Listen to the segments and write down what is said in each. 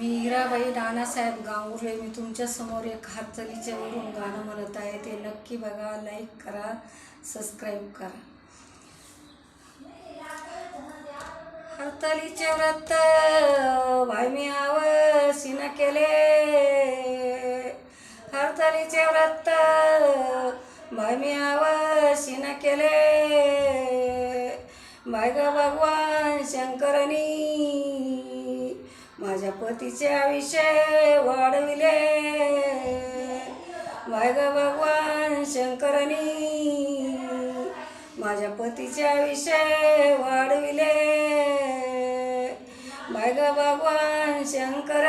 मी हिराबाई नानासाहेब गांगुर्डे. मी तुमच्यासमोर एक हरतालिकेच्या वरून गाणं म्हणत आहे. ते नक्की बघा, लाईक करा, सबस्क्राईब करा. हरतालिकेचे व्रत भाई मी आवसीन केले. हरतालिकेचे व्रत भाई मी आवसीन केले. भाई ग भगवान शंकरनी माझ्या पतीचे आयुष्य वाढविले. भाई ग भगवान शंकरनी माझ्या पतीचे आयुष्य वाढविले. भाई ग भगवान शंकर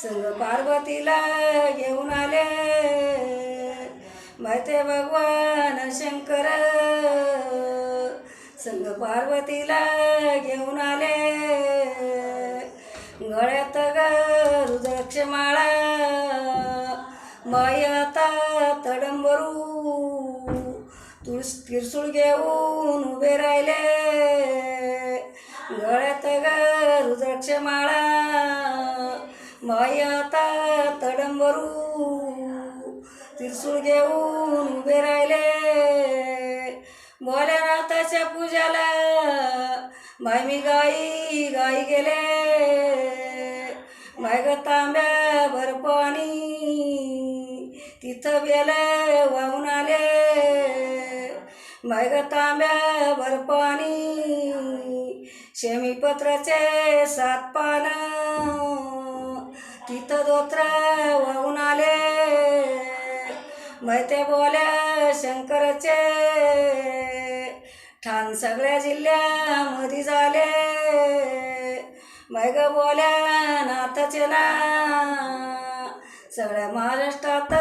संग पार्वतीला घेऊन आले. भाई ते भगवान शंकर संग पार्वतीला घेऊन आले. गळ्यात रुद्राक्ष माळा माई आता तडंबरू त्रिशूळ घेऊन उभे राहिले. गळ्यात रुद्राक्ष माळा माई आता तडंबरू त्रिशूळ घेऊन उभे राहिले. भोलेनाथाच्या पूजाला भाई मी गाई गाई गेले. भाई ग तांब्या भर पाणी तिथं बेल वाहून आले. भाई ग तांब्या भर पाणी शेमीपत्राचे 7 पान तिथं दोत्र वाहून आले. भाई ते बोल्या शंकरचे ठाण सगळ्या जिल्ह्यामध्ये झाले. भाई ग बोल्या नाथाचे ना सगळ्या महाराष्ट्रात